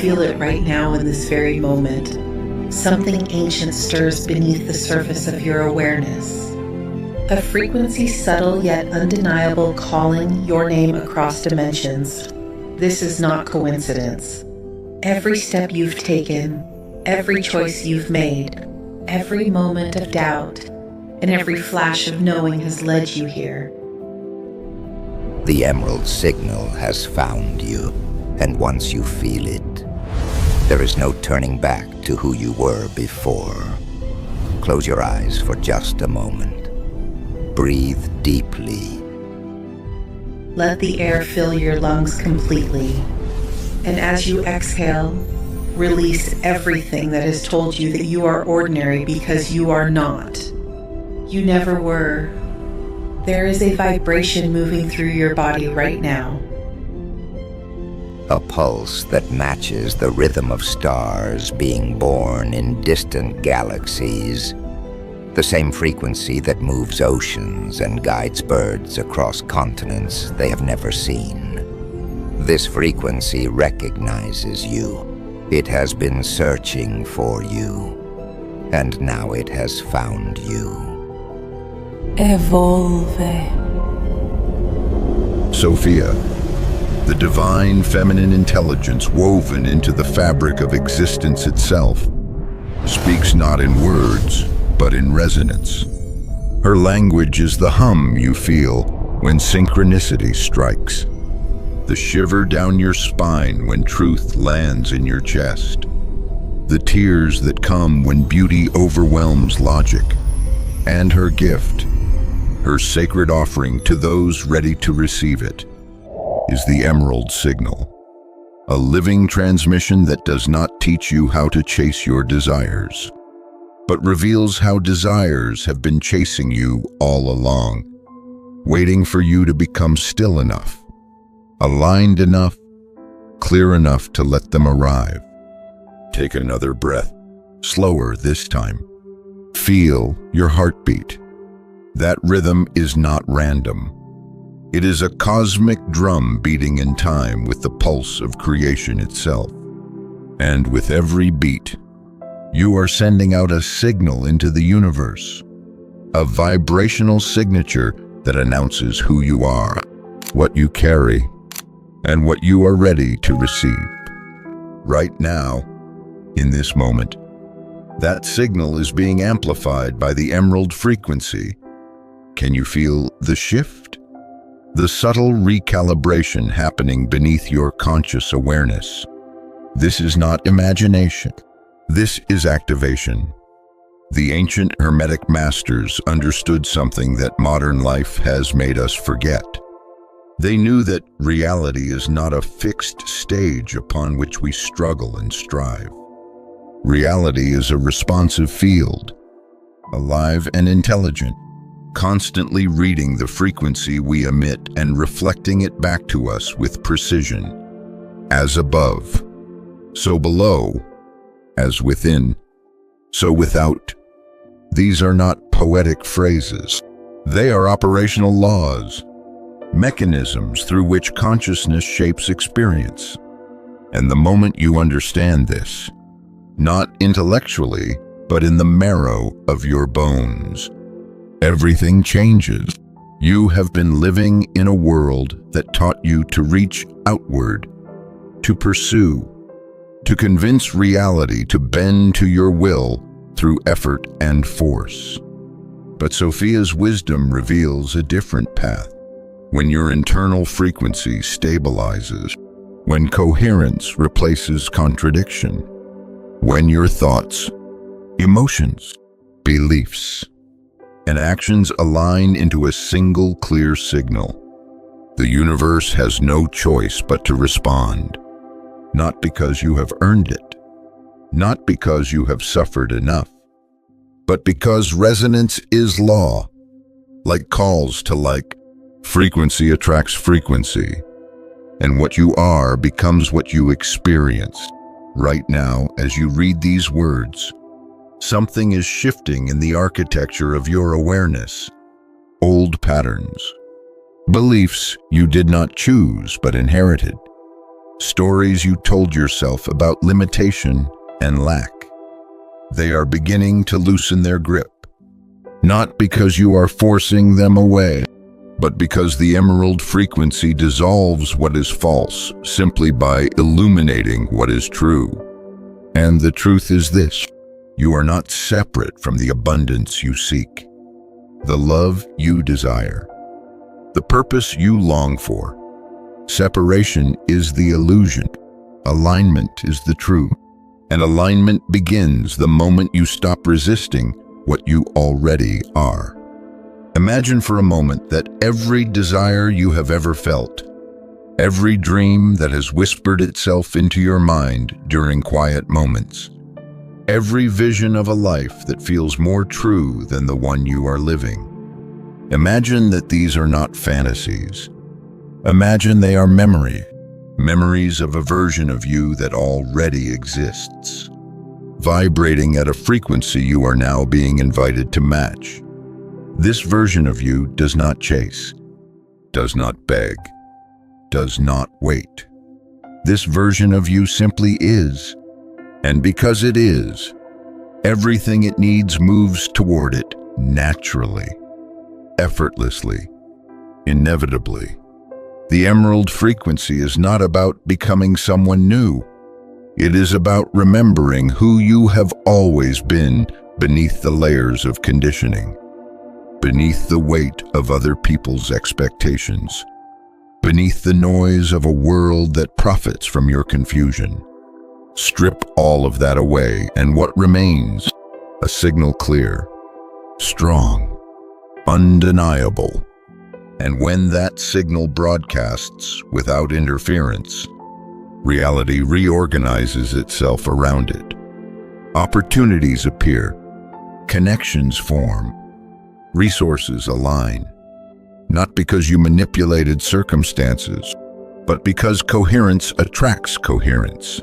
feel it right now in this very moment. Something ancient stirs beneath the surface of your awareness. A frequency subtle yet undeniable calling your name across dimensions. This is not coincidence. Every step you've taken, every choice you've made, every moment of doubt, and every flash of knowing has led you here. The emerald signal has found you, and once you feel it, there is no turning back to who you were before. Close your eyes for just a moment. Breathe deeply. Let the air fill your lungs completely, and as you exhale, release everything that has told you that you are ordinary, because you are not. You never were. There is a vibration moving through your body right now. A pulse that matches the rhythm of stars being born in distant galaxies. The same frequency that moves oceans and guides birds across continents they have never seen. This frequency recognizes you. It has been searching for you, and now it has found you. Evolve. Sophia, the divine feminine intelligence woven into the fabric of existence itself, speaks not in words, but in resonance. Her language is the hum you feel when synchronicity strikes, the shiver down your spine when truth lands in your chest, the tears that come when beauty overwhelms logic, and her gift, her sacred offering to those ready to receive it, is the emerald signal, a living transmission that does not teach you how to chase your desires, but reveals how desires have been chasing you all along, waiting for you to become still enough, aligned enough, clear enough to let them arrive. Take another breath, slower this time. Feel your heartbeat. That rhythm is not random. It is a cosmic drum beating in time with the pulse of creation itself. And with every beat, you are sending out a signal into the universe, a vibrational signature that announces who you are, what you carry, and what you are ready to receive. Right now, in this moment, that signal is being amplified by the emerald frequency. Can you feel the shift? The subtle recalibration happening beneath your conscious awareness. This is not imagination. This is activation. The ancient Hermetic masters understood something that modern life has made us forget. They knew that reality is not a fixed stage upon which we struggle and strive. Reality is a responsive field, alive and intelligent, constantly reading the frequency we emit and reflecting it back to us with precision. As above, so below. As within, so without. These are not poetic phrases. They are operational laws, mechanisms through which consciousness shapes experience. And the moment you understand this, not intellectually, but in the marrow of your bones, everything changes. You have been living in a world that taught you to reach outward, to pursue, to convince reality to bend to your will through effort and force. But Sophia's wisdom reveals a different path. When your internal frequency stabilizes, when coherence replaces contradiction, when your thoughts, emotions, beliefs, and actions align into a single clear signal, the universe has no choice but to respond. Not because you have earned it, not because you have suffered enough, but because resonance is law. Like calls to like, frequency attracts frequency, and what you are becomes what you experience. Right now, as you read these words, something is shifting in the architecture of your awareness. Old patterns, beliefs you did not choose but inherited, stories you told yourself about limitation and lack. They are beginning to loosen their grip, not because you are forcing them away, but because the emerald frequency dissolves what is false simply by illuminating what is true. And the truth is this: you are not separate from the abundance you seek, the love you desire, the purpose you long for. Separation is the illusion. Alignment is the truth. And alignment begins the moment you stop resisting what you already are. Imagine for a moment that every desire you have ever felt, every dream that has whispered itself into your mind during quiet moments, every vision of a life that feels more true than the one you are living. Imagine that these are not fantasies. Imagine they are memories of a version of you that already exists, vibrating at a frequency you are now being invited to match. This version of you does not chase, does not beg, does not wait. This version of you simply is, and because it is, everything it needs moves toward it naturally, effortlessly, inevitably. The emerald frequency is not about becoming someone new. It is about remembering who you have always been beneath the layers of conditioning, beneath the weight of other people's expectations, beneath the noise of a world that profits from your confusion. Strip all of that away, and what remains? A signal clear, strong, undeniable. And when that signal broadcasts without interference, reality reorganizes itself around it. Opportunities appear, connections form, resources align, not because you manipulated circumstances, but because coherence attracts coherence.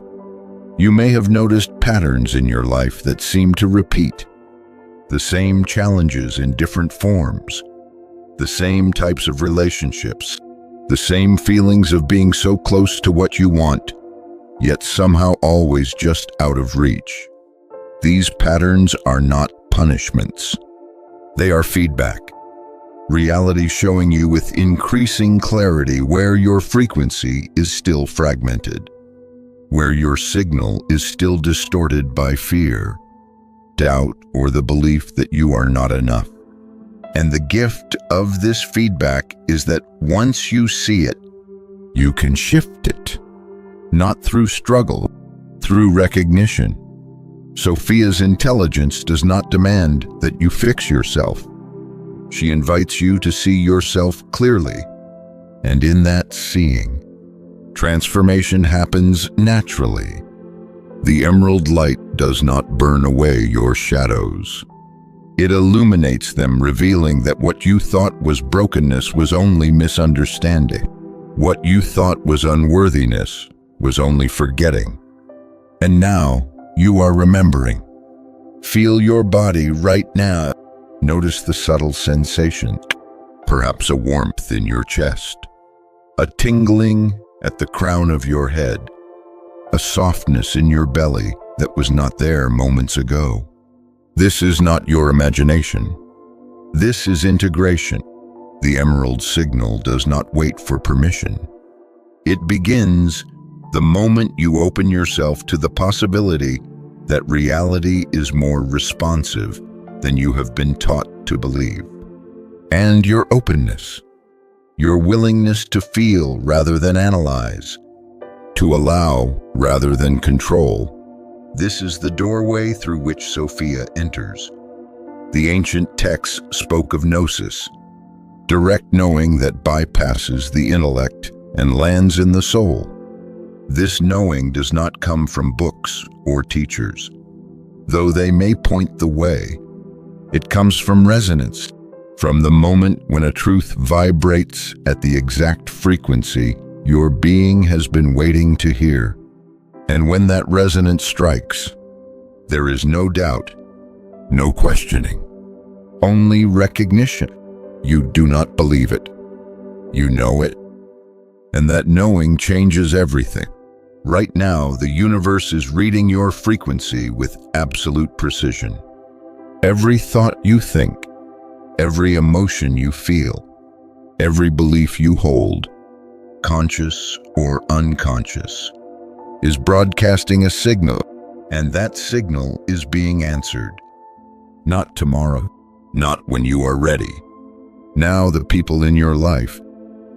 You may have noticed patterns in your life that seem to repeat, the same challenges in different forms, the same types of relationships, the same feelings of being so close to what you want, yet somehow always just out of reach. These patterns are not punishments. They are feedback. Reality showing you with increasing clarity where your frequency is still fragmented, where your signal is still distorted by fear, doubt, or the belief that you are not enough. And the gift of this feedback is that once you see it, you can shift it, not through struggle, through recognition. Sophia's intelligence does not demand that you fix yourself. She invites you to see yourself clearly, and in that seeing, transformation happens naturally. The emerald light does not burn away your shadows. It illuminates them, revealing that what you thought was brokenness was only misunderstanding. What you thought was unworthiness was only forgetting. And now you are remembering. Feel your body right now. Notice the subtle sensation, perhaps a warmth in your chest, a tingling at the crown of your head, a softness in your belly that was not there moments ago. This is not your imagination. This is integration. The emerald signal does not wait for permission. It begins the moment you open yourself to the possibility that reality is more responsive than you have been taught to believe. And your openness, your willingness to feel rather than analyze, to allow rather than control. This is the doorway through which Sophia enters. The ancient texts spoke of gnosis, direct knowing that bypasses the intellect and lands in the soul. This knowing does not come from books or teachers, though they may point the way. It comes from resonance, from the moment when a truth vibrates at the exact frequency your being has been waiting to hear. And when that resonance strikes, there is no doubt, no questioning, only recognition. You do not believe it. You know it. And that knowing changes everything. Right now, the universe is reading your frequency with absolute precision. Every thought you think, every emotion you feel, every belief you hold, conscious or unconscious, is broadcasting a signal, and that signal is being answered. Not tomorrow, not when you are ready. Now the people in your life,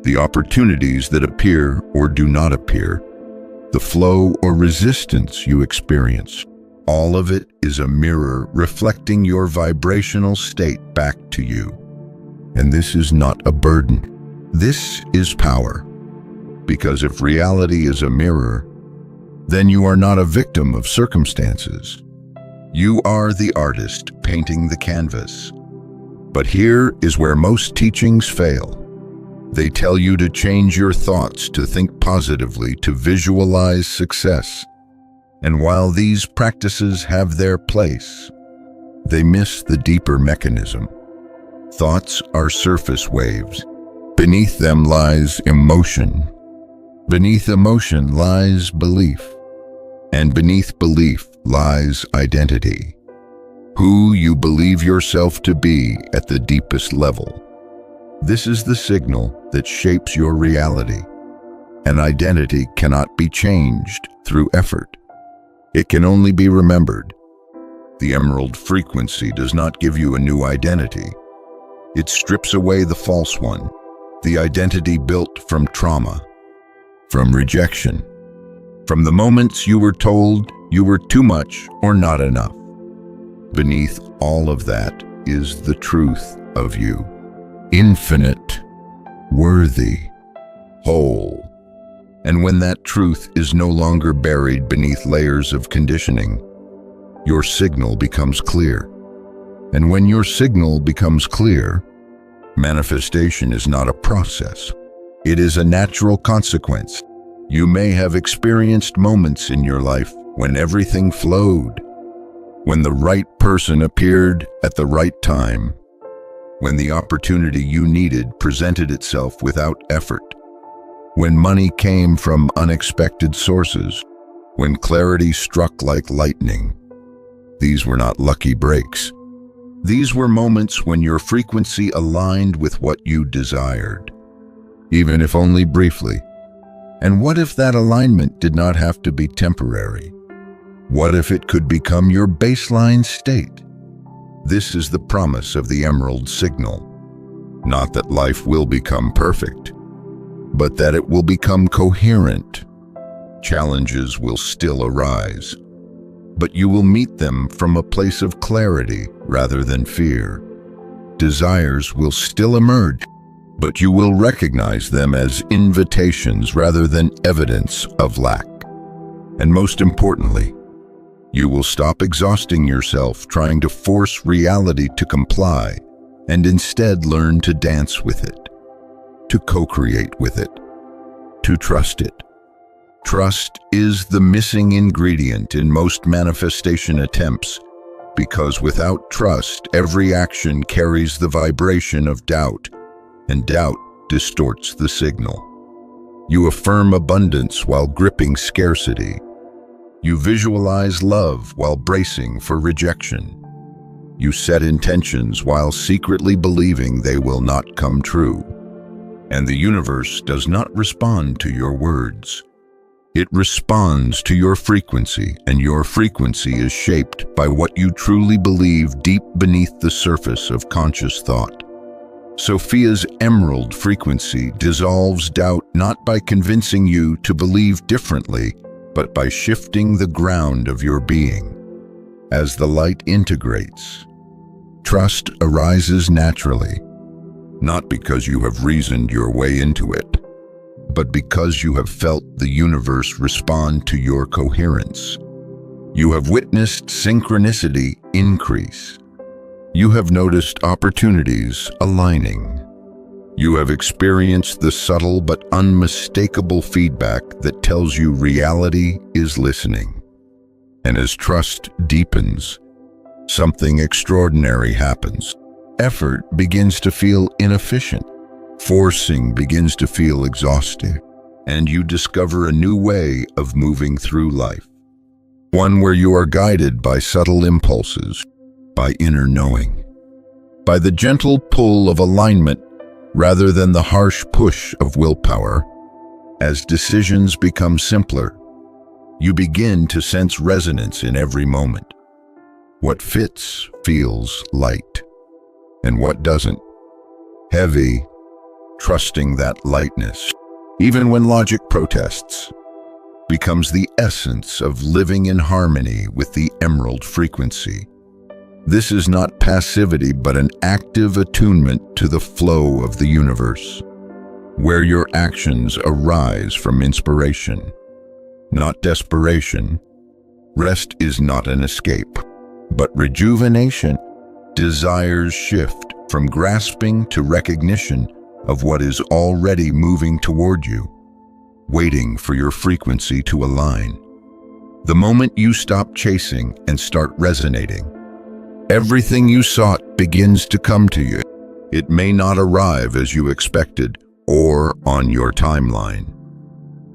the opportunities that appear or do not appear, the flow or resistance you experience, all of it is a mirror reflecting your vibrational state back to you. And this is not a burden. This is power. Because if reality is a mirror, then you are not a victim of circumstances. You are the artist painting the canvas. But here is where most teachings fail. They tell you to change your thoughts, to think positively, to visualize success. And while these practices have their place, they miss the deeper mechanism. Thoughts are surface waves. Beneath them lies emotion. Beneath emotion lies belief. And beneath belief lies identity. Who you believe yourself to be at the deepest level. This is the signal that shapes your reality. An identity cannot be changed through effort. It can only be remembered. The emerald frequency does not give you a new identity. It strips away the false one, the identity built from trauma, from rejection, from the moments you were told you were too much or not enough. Beneath all of that is the truth of you. Infinite, worthy, whole. And when that truth is no longer buried beneath layers of conditioning, your signal becomes clear. And when your signal becomes clear, manifestation is not a process. It is a natural consequence. You may have experienced moments in your life when everything flowed, when the right person appeared at the right time, when the opportunity you needed presented itself without effort, when money came from unexpected sources, when clarity struck like lightning. These were not lucky breaks. These were moments when your frequency aligned with what you desired, even if only briefly. And what if that alignment did not have to be temporary? What if it could become your baseline state? This is the promise of the emerald signal. Not that life will become perfect, but that it will become coherent. Challenges will still arise, but you will meet them from a place of clarity rather than fear. Desires will still emerge, but you will recognize them as invitations rather than evidence of lack. And most importantly, you will stop exhausting yourself trying to force reality to comply and instead learn to dance with it, to co-create with it, to trust it. Trust is the missing ingredient in most manifestation attempts, because without trust, every action carries the vibration of doubt, and doubt distorts the signal. You affirm abundance while gripping scarcity. You visualize love while bracing for rejection. You set intentions while secretly believing they will not come true. And the universe does not respond to your words. It responds to your frequency, and your frequency is shaped by what you truly believe deep beneath the surface of conscious thought. Sophia's emerald frequency dissolves doubt not by convincing you to believe differently, but by shifting the ground of your being. As the light integrates, trust arises naturally, not because you have reasoned your way into it, but because you have felt the universe respond to your coherence. You have witnessed synchronicity increase. You have noticed opportunities aligning. You have experienced the subtle but unmistakable feedback that tells you reality is listening. And as trust deepens, something extraordinary happens. Effort begins to feel inefficient. Forcing begins to feel exhausting. and you discover a new way of moving through life. One where you are guided by subtle impulses, by inner knowing, by the gentle pull of alignment rather than the harsh push of willpower. As decisions become simpler, you begin to sense resonance in every moment. What fits feels light, and what doesn't, heavy, trusting that lightness, even when logic protests, becomes the essence of living in harmony with the emerald frequency. This is not passivity, but an active attunement to the flow of the universe, where your actions arise from inspiration, not desperation. Rest is not an escape, but rejuvenation. Desires shift from grasping to recognition of what is already moving toward you, waiting for your frequency to align. The moment you stop chasing and start resonating, everything you sought begins to come to you. It may not arrive as you expected or on your timeline,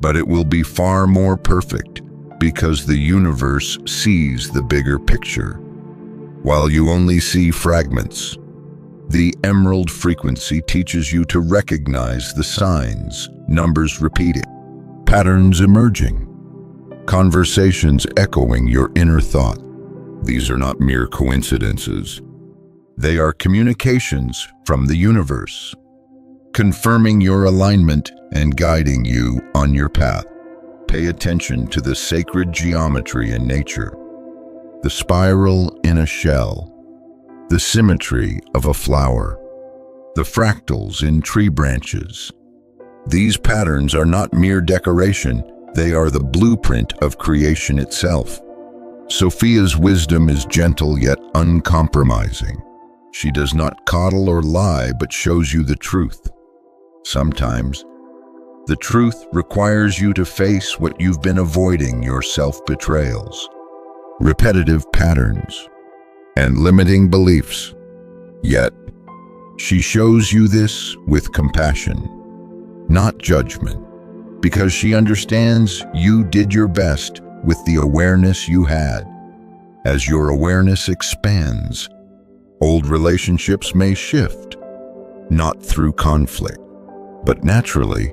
but it will be far more perfect because the universe sees the bigger picture, while you only see fragments. The emerald frequency teaches you to recognize the signs, numbers repeating, patterns emerging, conversations echoing your inner thought. These are not mere coincidences. They are communications from the universe, confirming your alignment and guiding you on your path. Pay attention to the sacred geometry in nature, the spiral in a shell, the symmetry of a flower, the fractals in tree branches. These patterns are not mere decoration, they are the blueprint of creation itself. Sophia's wisdom is gentle yet uncompromising. She does not coddle or lie, but shows you the truth. Sometimes, the truth requires you to face what you've been avoiding: your self-betrayals, repetitive patterns, and limiting beliefs. Yet, she shows you this with compassion, not judgment, because she understands you did your best with the awareness you had. As your awareness expands, old relationships may shift, not through conflict, but naturally,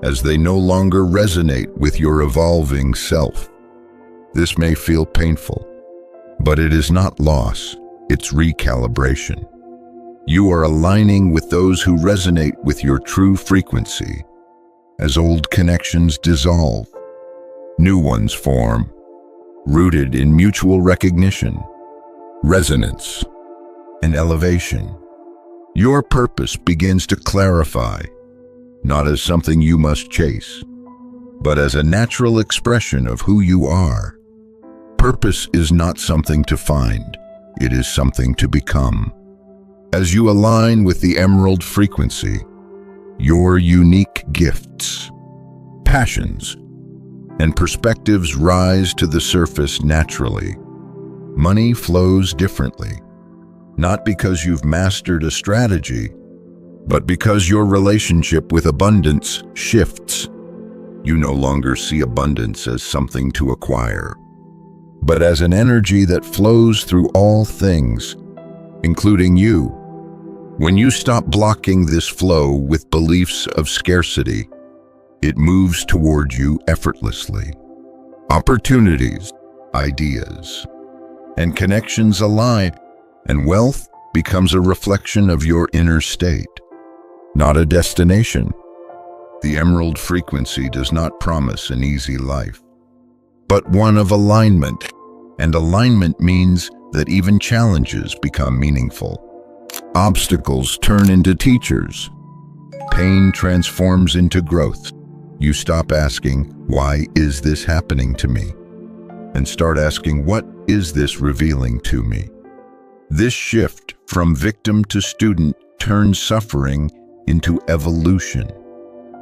as they no longer resonate with your evolving self. This may feel painful, but it is not loss, it's recalibration. You are aligning with those who resonate with your true frequency. As old connections dissolve, new ones form, rooted in mutual recognition, resonance, and elevation. Your purpose begins to clarify, not as something you must chase, but as a natural expression of who you are. Purpose is not something to find, it is something to become. As you align with the emerald frequency, your unique gifts, passions, and perspectives rise to the surface naturally. Money flows differently, not because you've mastered a strategy, but because your relationship with abundance shifts. You no longer see abundance as something to acquire, but as an energy that flows through all things, including you. When you stop blocking this flow with beliefs of scarcity, it moves toward you effortlessly. Opportunities, ideas, and connections align, and wealth becomes a reflection of your inner state, not a destination. The emerald frequency does not promise an easy life, but one of alignment, and alignment means that even challenges become meaningful. Obstacles turn into teachers. Pain transforms into growth. You stop asking, "Why is this happening to me?" and start asking, "What is this revealing to me?" This shift from victim to student turns suffering into evolution.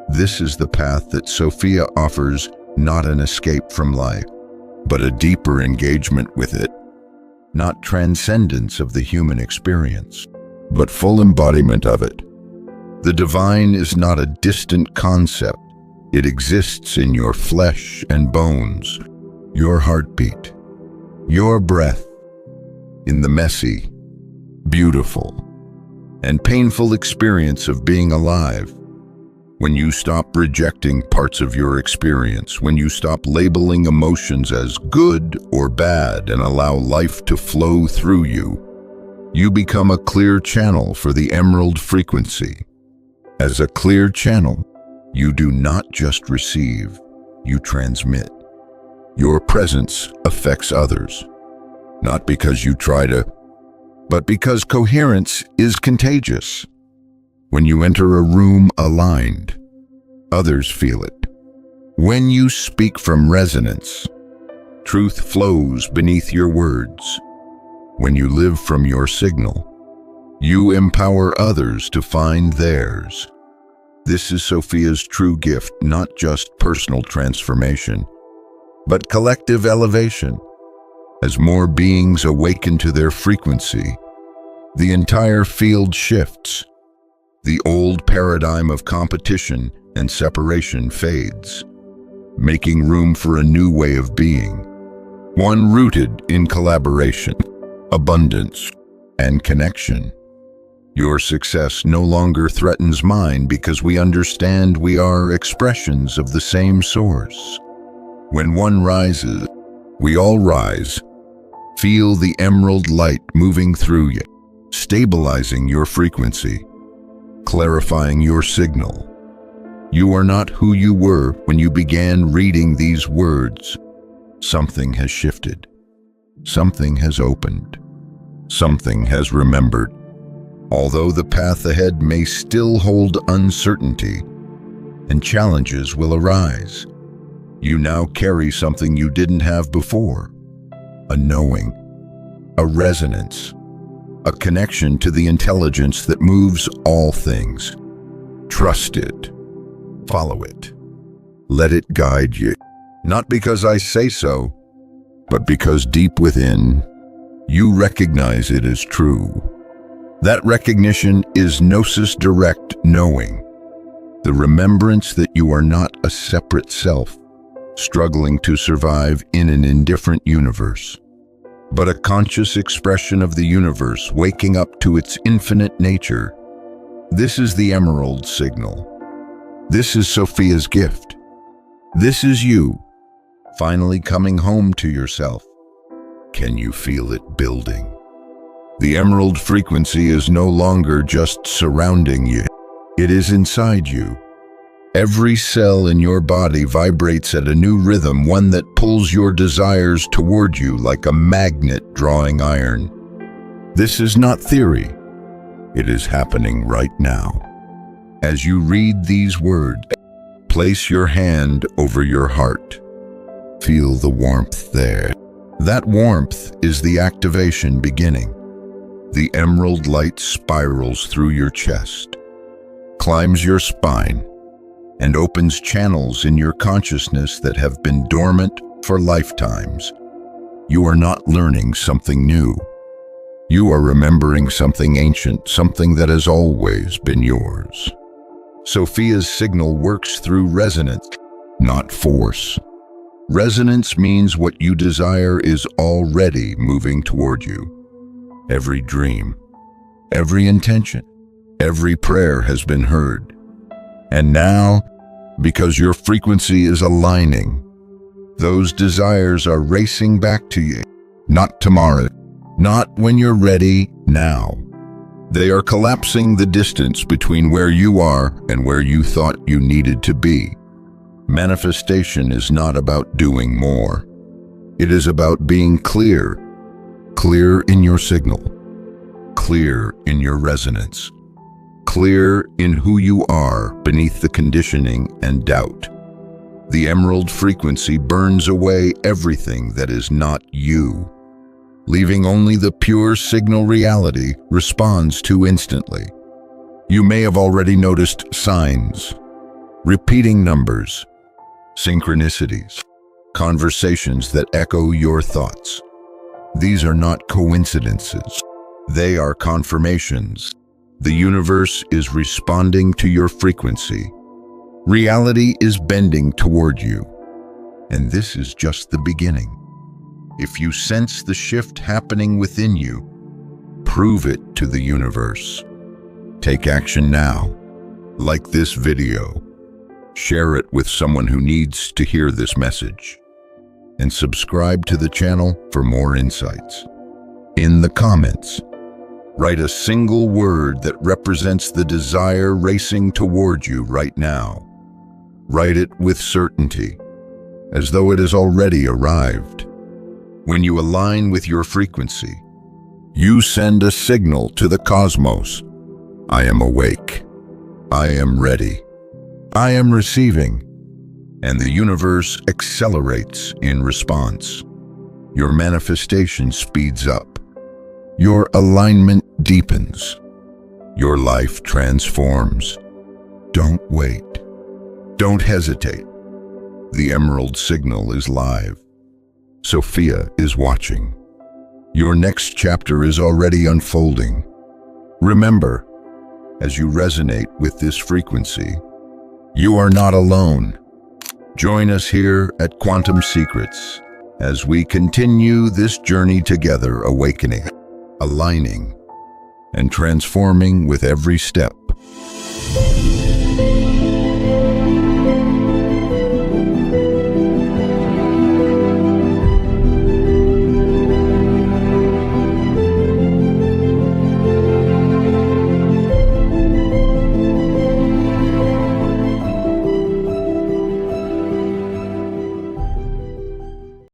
This is the path that Sophia offers, not an escape from life, but a deeper engagement with it, not transcendence of the human experience, but full embodiment of it. The divine is not a distant concept, It exists in your flesh and bones, your heartbeat, your breath, in the messy, beautiful, and painful experience of being alive. When you stop rejecting parts of your experience, when you stop labeling emotions as good or bad and allow life to flow through you, you become a clear channel for the emerald frequency. As a clear channel, you do not just receive, you transmit. Your presence affects others, not because you try to, but because coherence is contagious. When you enter a room aligned, others feel it. When you speak from resonance, truth flows beneath your words. When you live from your signal, you empower others to find theirs. This is Sophia's true gift, not just personal transformation, but collective elevation. As more beings awaken to their frequency, the entire field shifts. The old paradigm of competition and separation fades, making room for a new way of being, one rooted in collaboration, abundance, and connection. Your success no longer threatens mine because we understand we are expressions of the same source. When one rises, we all rise. Feel the emerald light moving through you, stabilizing your frequency, clarifying your signal. You are not who you were when you began reading these words. Something has shifted. Something has opened. Something has remembered. Although the path ahead may still hold uncertainty, and challenges will arise, you now carry something you didn't have before. A knowing, a resonance, a connection to the intelligence that moves all things. Trust it. Follow it. Let it guide you. Not because I say so, but because deep within, you recognize it as true. That recognition is gnosis, direct knowing. The remembrance that you are not a separate self, struggling to survive in an indifferent universe, but a conscious expression of the universe waking up to its infinite nature. This is the emerald signal. This is Sophia's gift. This is you, finally coming home to yourself. Can you feel it building? The emerald frequency is no longer just surrounding you. It is inside you. Every cell in your body vibrates at a new rhythm, one that pulls your desires toward you like a magnet drawing iron. This is not theory. It is happening right now. As you read these words, place your hand over your heart. Feel the warmth there. That warmth is the activation beginning. The emerald light spirals through your chest, climbs your spine, and opens channels in your consciousness that have been dormant for lifetimes. You are not learning something new. You are remembering something ancient, something that has always been yours. Sophia's signal works through resonance, not force. Resonance means what you desire is already moving toward you. Every dream, every intention, every prayer has been heard. And now, because your frequency is aligning, those desires are racing back to you. Not tomorrow, not when you're ready, now. They are collapsing the distance between where you are and where you thought you needed to be. Manifestation is not about doing more. It is about being clear. Clear in your signal. Clear in your resonance. Clear in who you are beneath the conditioning and doubt. The emerald frequency burns away everything that is not you, leaving only the pure signal reality responds to instantly. You may have already noticed signs, repeating numbers, synchronicities, conversations that echo your thoughts. These are not coincidences. They are confirmations. The universe is responding to your frequency. Reality is bending toward you, and this is just the beginning. If you sense the shift happening within you, prove it to the universe. Take action now. Like this video. Share it with someone who needs to hear this message. And subscribe to the channel for more insights. In the comments, write a single word that represents the desire racing toward you right now. Write it with certainty, as though it has already arrived. When you align with your frequency, you send a signal to the cosmos. I am awake. I am ready. I am receiving. And the universe accelerates in response. Your manifestation speeds up. Your alignment deepens. Your life transforms. Don't wait. Don't hesitate. The emerald signal is live. Sophia is watching. Your next chapter is already unfolding. Remember, as you resonate with this frequency, you are not alone. Join us here at Quantum Secrets as we continue this journey together, awakening, aligning, and transforming with every step.